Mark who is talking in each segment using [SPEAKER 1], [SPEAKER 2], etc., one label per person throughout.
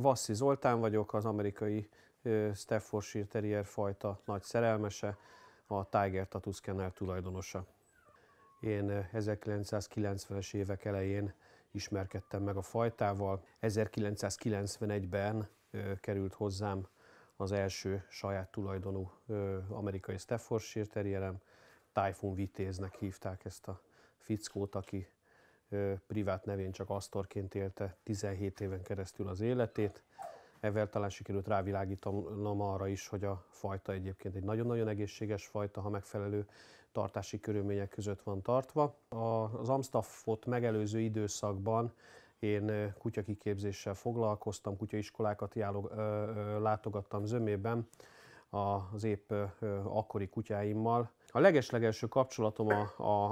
[SPEAKER 1] Vassy Zoltán vagyok, az amerikai Staffordshire Terrier fajta nagy szerelmese, a Tiger Tattoo Scanner tulajdonosa. Én 1990-es évek elején ismerkedtem meg a fajtával. 1991-ben került hozzám az első saját tulajdonú amerikai Staffordshire Terrierem. Typhoon Vitéznek hívták ezt a fickót, aki privát nevén csak Astorként élte 17 éven keresztül az életét. Ezzel talán sikerült rávilágítanom arra is, hogy a fajta egyébként egy nagyon-nagyon egészséges fajta, ha megfelelő tartási körülmények között van tartva. Az Amstaffot megelőző időszakban én kutyakiképzéssel foglalkoztam, kutyaiskolákat látogattam zömében az épp akkori kutyáimmal. A legeslegelső kapcsolatom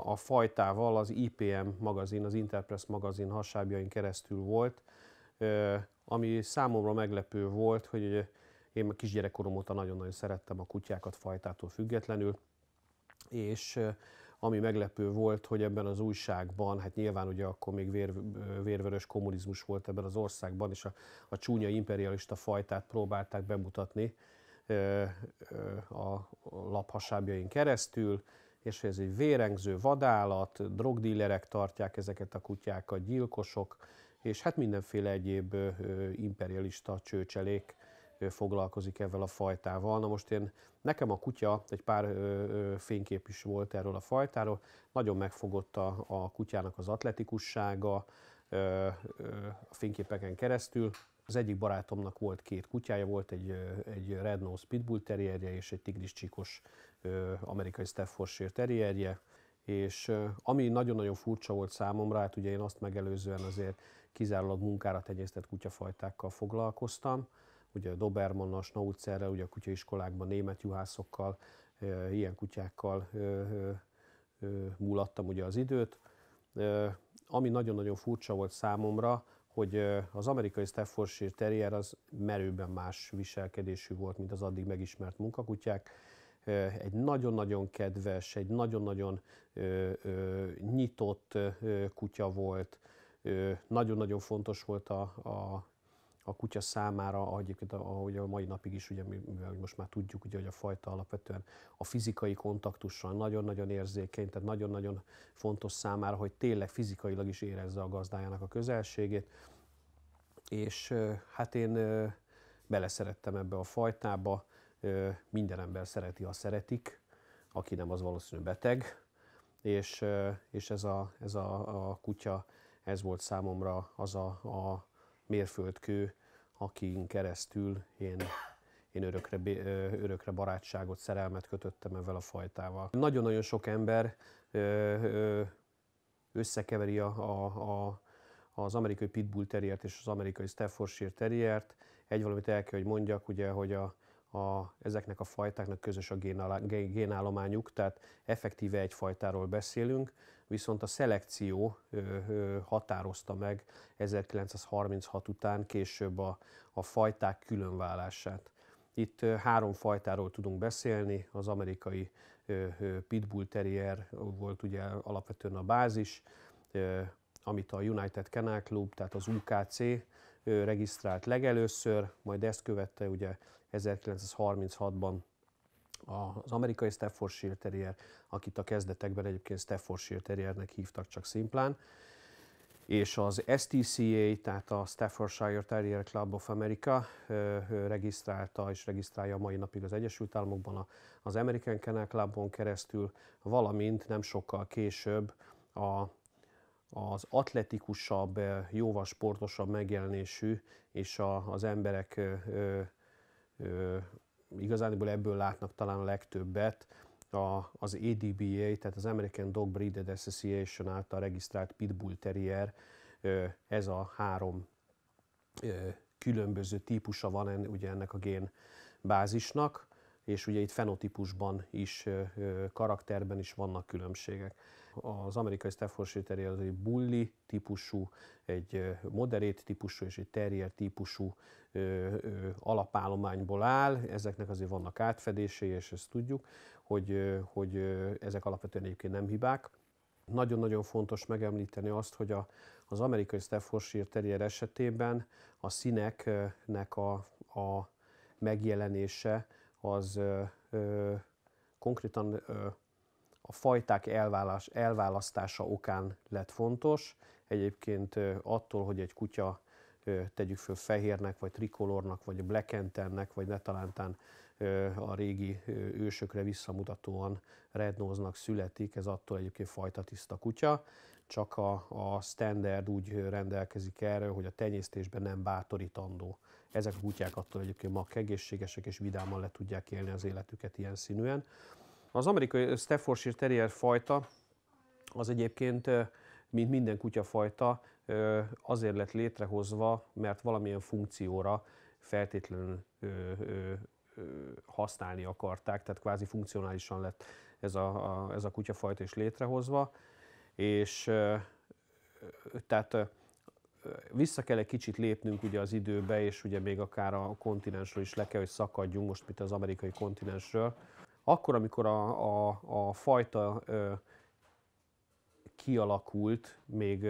[SPEAKER 1] a fajtával az IPM magazin, az Interpress magazin hasábjain keresztül volt, ami számomra meglepő volt, hogy én kisgyerekkorom óta nagyon-nagyon szerettem a kutyákat fajtától függetlenül, és ami meglepő volt, hogy ebben az újságban, hát nyilván ugye akkor még vérvörös kommunizmus volt ebben az országban, és a csúnya imperialista fajtát próbálták bemutatni a laphasábjain keresztül, és ez egy vérengző vadállat, drogdílerek tartják ezeket a kutyákat, gyilkosok, és hát mindenféle egyéb imperialista csőcselék foglalkozik ezzel a fajtával. Na most nekem a kutya, egy pár fénykép is volt erről a fajtáról, nagyon megfogott a kutyának az atletikussága a fényképeken keresztül. Az egyik barátomnak volt két kutyája, volt egy Red Nose Pitbull terrierje és egy tigris csíkos amerikai Staffordshire terrierje, és ami nagyon-nagyon furcsa volt számomra, hát ugye én azt megelőzően azért kizárólag munkára tenyésztett kutyafajtákkal foglalkoztam, ugye a Dobermannal, Schnauzerrel, ugye a kutyaiskolákban német juhászokkal, ilyen kutyákkal múlattam ugye az időt. Ami nagyon-nagyon furcsa volt számomra, hogy az amerikai Staffordshire Terrier az merőben más viselkedésű volt, mint az addig megismert munkakutyák. Egy nagyon-nagyon kedves, egy nagyon-nagyon nyitott kutya volt. Nagyon-nagyon fontos volt a kutya számára, ahogy a mai napig is, ugye, mivel most már tudjuk, ugye, hogy a fajta alapvetően a fizikai kontaktussal nagyon-nagyon érzékeny, tehát nagyon-nagyon fontos számára, hogy tényleg fizikailag is érezze a gazdájának a közelségét. És hát én beleszerettem ebbe a fajtába, minden ember szereti, ha szeretik, aki nem, az valószínűleg beteg, és ez a kutya, ez volt számomra az a mérföldkő, akin keresztül én örökre barátságot, szerelmet kötöttem ezzel a fajtával. Nagyon-nagyon sok ember összekeveri az amerikai Pitbull Terriert és az amerikai Staffordshire Terriert. Egy valamit el kell, hogy mondjak, ugye, hogy ezeknek a fajtáknak közös a génállományuk, tehát effektíve egy fajtáról beszélünk, viszont a szelekció határozta meg 1936 után később a fajták különválását. Itt három fajtáról tudunk beszélni, az amerikai Pitbull Terrier volt ugye alapvetően a bázis, amit a United Kennel Club, tehát az UKC regisztrált legelőször, majd ezt követte ugye 1936-ban az amerikai Staffordshire Terrier, akit a kezdetekben egyébként Staffordshire Terriernek hívtak csak szimplán, és az STCA, tehát a Staffordshire Terrier Club of America regisztrálta és regisztrálja a mai napig az Egyesült Államokban az American Kennel Clubon keresztül, valamint nem sokkal később az atletikusabb, jóval sportosabb megjelenésű, és az emberek igazából ebből látnak talán a legtöbbet, az ADBA, tehát az American Dog Breeders Association által regisztrált Pitbull Terrier. Ez a három különböző típusa van ugye ennek a génbázisnak, és ugye itt fenotípusban is, karakterben is vannak különbségek. Az amerikai Staffordshire Terrier az egy bully típusú, egy moderate típusú és egy terrier típusú alapállományból áll. Ezeknek azért vannak átfedései, és ezt tudjuk, hogy ezek alapvetően egyébként nem hibák. Nagyon-nagyon fontos megemlíteni azt, hogy az amerikai Staffordshire Terrier esetében a színeknek a megjelenése az konkrétan a fajták elválasztása okán lett fontos. Egyébként attól, hogy egy kutya, tegyük föl fehérnek, vagy trikolornak, vagy black antennek, vagy netalántán a régi ősökre visszamutatóan red nose-nak születik, ez attól egyébként fajtatiszta kutya, csak a standard úgy rendelkezik erről, hogy a tenyésztésben nem bátorítandó. Ezek a kutyák attól egyébként mag egészségesek, és vidáman le tudják élni az életüket ilyen színűen. Az amerikai Staffordshire Terrier fajta az egyébként, mint minden kutyafajta, azért lett létrehozva, mert valamilyen funkcióra feltétlenül használni akarták, tehát kvázi funkcionálisan lett ez a kutyafajta is létrehozva, és tehát vissza kell egy kicsit lépnünk ugye az időbe, és ugye még akár a kontinensről is le kell, hogy szakadjunk, most mint az amerikai kontinensről. Akkor, amikor a fajta kialakult még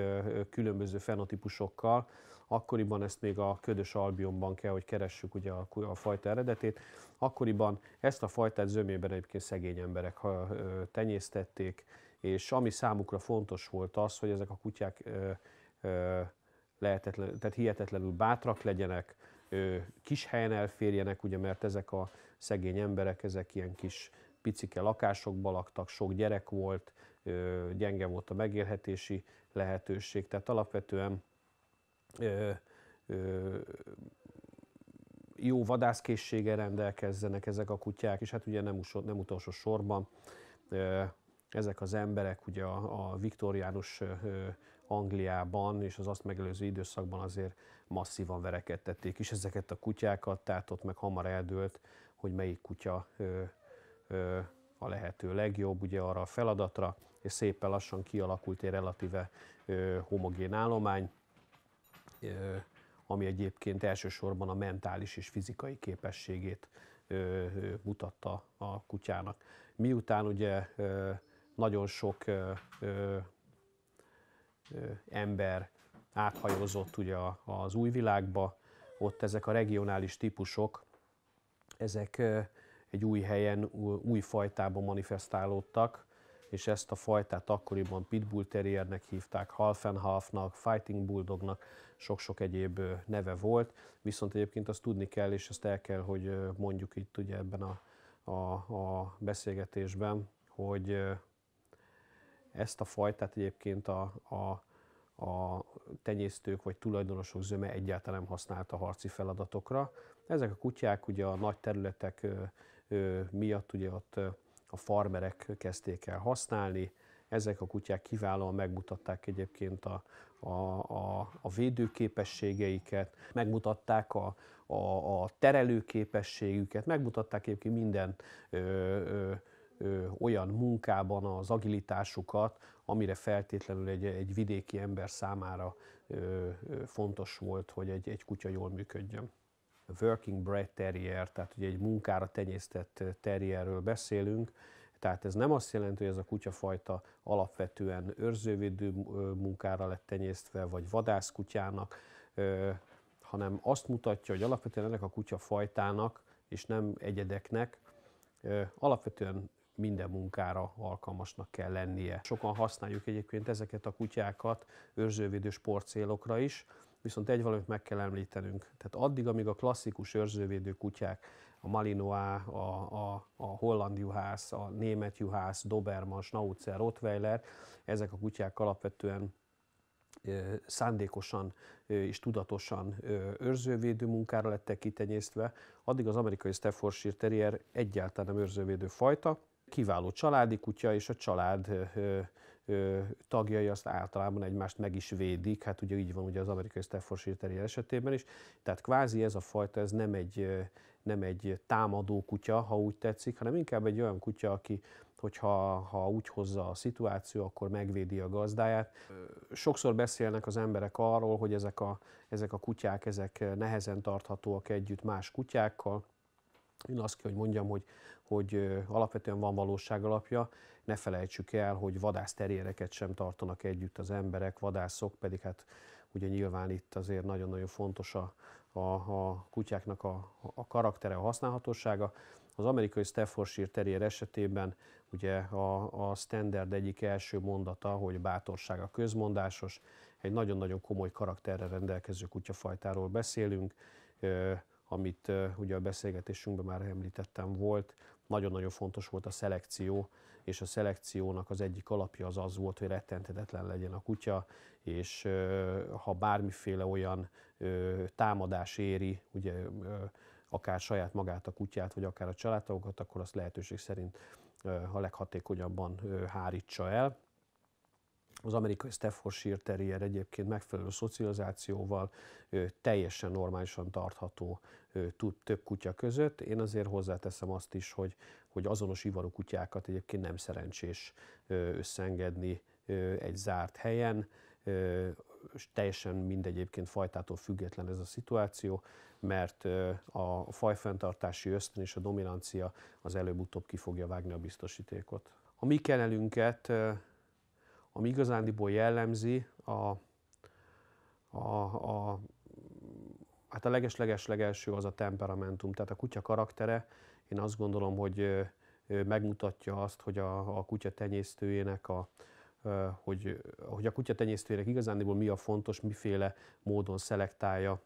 [SPEAKER 1] különböző fenotípusokkal, akkoriban ezt még a ködös Albionban kell, hogy keressük ugye a fajta eredetét. Akkoriban ezt a fajtát zömében egyébként szegény emberek tenyésztették, és ami számukra fontos volt az, hogy ezek a kutyák tehát hihetetlenül bátrak legyenek, kis helyen elférjenek, ugye, mert ezek a szegény emberek, ezek ilyen kis picike lakásokban laktak, sok gyerek volt, gyenge volt a megélhetési lehetőség, tehát alapvetően jó vadászkészséggel rendelkezzenek ezek a kutyák, és hát ugye nem utolsó sorban ezek az emberek ugye a viktóriánus Angliában és az azt megelőző időszakban azért masszívan verekedtették is ezeket a kutyákat, tehát ott meg hamar eldőlt, hogy melyik kutya a lehető legjobb ugye arra a feladatra, és szépen lassan kialakult egy relatíve homogén állomány, ami egyébként elsősorban a mentális és fizikai képességét mutatta a kutyának. Miután ugye nagyon sok ember áthajózott ugye az új világba, ott ezek a regionális típusok, ezek egy új helyen, új fajtában manifestálódtak, és ezt a fajtát akkoriban Pitbull Terriernek hívták, Half and Halfnak, Fighting Bulldognak, sok-sok egyéb neve volt, viszont egyébként azt tudni kell, és ezt el kell, hogy mondjuk itt ugye ebben a beszélgetésben, hogy ezt a fajtát egyébként a tenyésztők vagy tulajdonosok zöme egyáltalán nem használta harci feladatokra. Ezek a kutyák ugye a nagy területek miatt ugye ott a farmerek kezdték el használni. Ezek a kutyák kiválóan megmutatták egyébként a védőképességeiket, megmutatták a terelőképességüket, megmutatták egyébként minden olyan munkában az agilitásukat, amire feltétlenül egy vidéki ember számára fontos volt, hogy egy kutya jól működjön. A working bred terrier, tehát ugye egy munkára tenyésztett terrierről beszélünk, tehát ez nem azt jelenti, hogy ez a kutyafajta alapvetően őrzővédő munkára lett tenyésztve, vagy vadászkutyának, hanem azt mutatja, hogy alapvetően ennek a kutyafajtának, és nem egyedeknek, alapvetően minden munkára alkalmasnak kell lennie. Sokan használjuk egyébként ezeket a kutyákat őrzővédő sportcélokra is, viszont egy valamit meg kell említenünk. Tehát addig, amíg a klasszikus őrzővédő kutyák, a Malinois, a holland juhász, a német juhász, Doberman, Schnauzer, Rottweiler, ezek a kutyák alapvetően szándékosan és tudatosan őrzővédő munkára lettek kitenyésztve, addig az amerikai Staffordshire Terrier egyáltalán nem őrzővédő fajta, kiváló családi kutya, és a család tagjai azt általában egymást meg is védik, hát ugye így van ugye az amerikai Staffordshire Terrier esetében is, tehát kvázi ez a fajta, ez nem egy támadó kutya, ha úgy tetszik, hanem inkább egy olyan kutya, aki, hogyha úgy hozza a szituáció, akkor megvédi a gazdáját. Sokszor beszélnek az emberek arról, hogy ezek a kutyák ezek nehezen tarthatóak együtt más kutyákkal. Én azt kell, hogy mondjam, hogy alapvetően van valóság alapja. ne felejtsük el, hogy vadászteriereket sem tartanak együtt az emberek, vadászok, pedig hát ugye nyilván itt azért nagyon-nagyon fontos a kutyáknak a karaktere, a használhatósága. Az amerikai Staffordshire Terrier esetében ugye a standard egyik első mondata, hogy bátorság a közmondásos, egy nagyon-nagyon komoly karakterrel rendelkező kutyafajtáról beszélünk, amit ugye a beszélgetésünkben már említettem volt. Nagyon-nagyon fontos volt a szelekció, és a szelekciónak az egyik alapja az volt, hogy rettenthetetlen legyen a kutya, és ha bármiféle olyan támadás éri, ugye akár saját magát a kutyát, vagy akár a családtagokat, akkor azt lehetőség szerint a leghatékonyabban hárítsa el. Az amerikai Staffordshire Terrier egyébként megfelelő szocializációval teljesen normálisan tartható több kutya között. Én azért hozzáteszem azt is, hogy azonos ivarú kutyákat egyébként nem szerencsés összeengedni egy zárt helyen. Teljesen mindegyébként fajtától független ez a szituáció, mert a fajfenntartási ösztön és a dominancia az előbb-utóbb ki fogja vágni a biztosítékot. A mi kennelünket, ami igazándiból jellemzi, hát a leges-legelső az a temperamentum, tehát a kutya karaktere. Én azt gondolom, hogy megmutatja azt, hogy a kutya tenyésztőjének hogy a kutya tenyésztőjének igazándiból mi a fontos, miféle módon szelektálja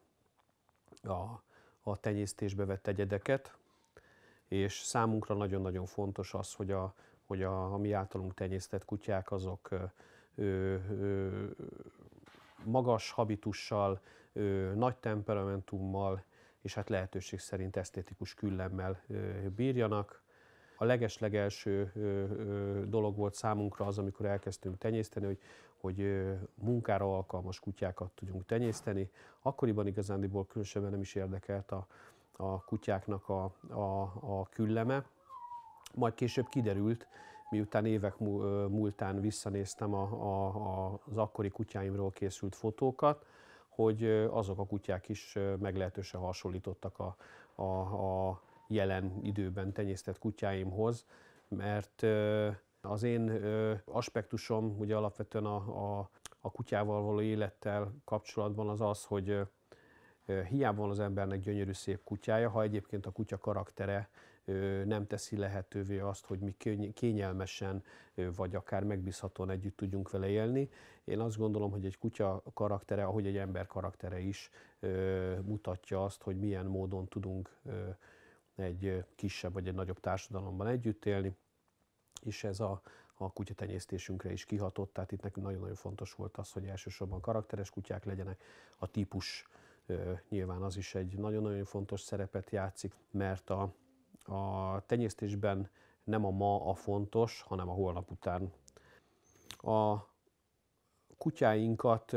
[SPEAKER 1] a tenyésztésbe vett egyedeket, és számunkra nagyon-nagyon fontos az, hogy a mi általunk tenyésztett kutyák azok magas habitussal, nagy temperamentummal, és hát lehetőség szerint esztétikus küllemmel bírjanak. A leges-legelső dolog volt számunkra az, amikor elkezdtünk tenyészteni, hogy munkára alkalmas kutyákat tudjunk tenyészteni. Akkoriban igazándiból különösebben nem is érdekelt a kutyáknak a külleme. Majd később kiderült, miután évek múltán visszanéztem az akkori kutyáimról készült fotókat, hogy azok a kutyák is meglehetősen hasonlítottak a jelen időben tenyésztett kutyáimhoz, mert az én aspektusom ugye alapvetően a kutyával való élettel kapcsolatban az, hogy hiába van az embernek gyönyörű szép kutyája, ha egyébként a kutya karaktere nem teszi lehetővé azt, hogy mi kényelmesen vagy akár megbízhatóan együtt tudjunk vele élni. Én azt gondolom, hogy egy kutya karaktere, ahogy egy ember karaktere is mutatja azt, hogy milyen módon tudunk egy kisebb vagy egy nagyobb társadalomban együtt élni, és ez a kutyatenyésztésünkre is kihatott, tehát itt nekünk nagyon-nagyon fontos volt az, hogy elsősorban karakteres kutyák legyenek. A típus nyilván az is egy nagyon-nagyon fontos szerepet játszik, mert a tenyésztésben nem a ma a fontos, hanem a holnap után. A kutyáinkat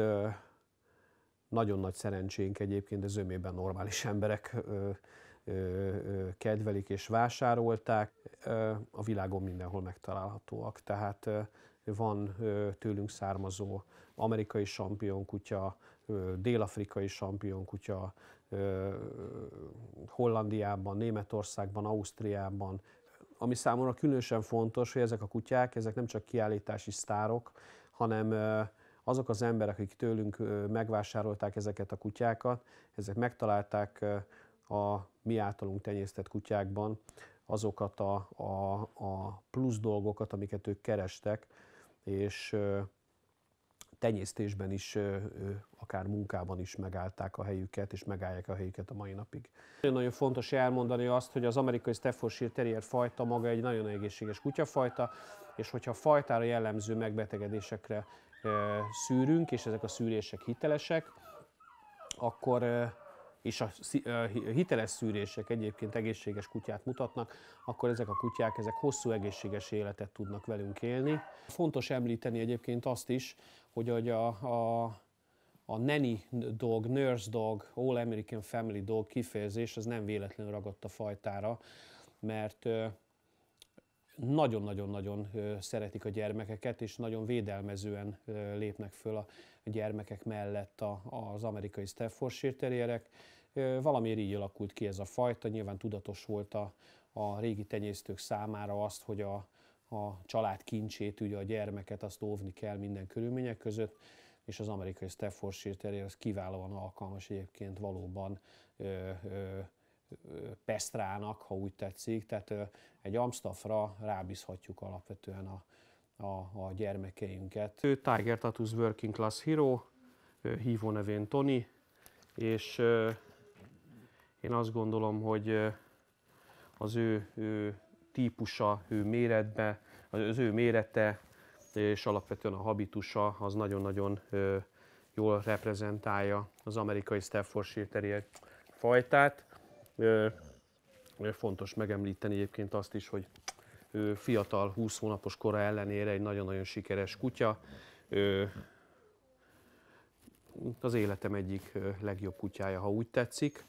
[SPEAKER 1] nagyon nagy szerencsénk egyébként, de zömében normális emberek kedvelik és vásárolták. A világon mindenhol megtalálhatóak, tehát van tőlünk származó amerikai sampionkutya, dél-afrikai sampionkutya, Hollandiában, Németországban, Ausztriában. Ami számomra különösen fontos, hogy ezek a kutyák, ezek nem csak kiállítási sztárok, hanem azok az emberek, akik tőlünk megvásárolták ezeket a kutyákat, ezek megtalálták a mi általunk tenyésztett kutyákban azokat a plusz dolgokat, amiket ők kerestek, és tenyésztésben is, akár munkában is megállták a helyüket, és megállják a helyüket a mai napig. Nagyon-nagyon fontos elmondani azt, hogy az amerikai Staffordshire Terrier fajta maga egy nagyon egészséges kutyafajta, és hogyha a fajtára jellemző megbetegedésekre szűrünk, és ezek a szűrések hitelesek, akkor és a hiteles szűrések egyébként egészséges kutyát mutatnak, akkor ezek a kutyák hosszú egészséges életet tudnak velünk élni. Fontos említeni egyébként azt is, hogy a nanny dog, nurse dog, all American family dog kifejezés az nem véletlenül ragadt a fajtára, mert nagyon-nagyon-nagyon szeretik a gyermekeket, és nagyon védelmezően lépnek föl a gyermekek mellett az amerikai Staffordshire Terrierek. Valamiért így alakult ki ez a fajta, nyilván tudatos volt a régi tenyésztők számára azt, hogy a család kincsét, ugye a gyermeket, azt óvni kell minden körülmények között, és az amerikai Staffordshire Terrier az kiválóan alkalmas egyébként valóban pesztrának, ha úgy tetszik, tehát egy Amstaffra rábízhatjuk alapvetően a gyermekeinket. Ő Tiger Tattoos Working Class Hero, hívónevén Tony, és én azt gondolom, hogy az ő típusa, ő méretbe, az ő mérete és alapvetően a habitusa az nagyon-nagyon jól reprezentálja az amerikai Staffordshire Terrier fajtát. Fontos megemlíteni egyébként azt is, hogy ő fiatal, 20 hónapos kora ellenére egy nagyon-nagyon sikeres kutya. Az életem egyik legjobb kutyája, ha úgy tetszik.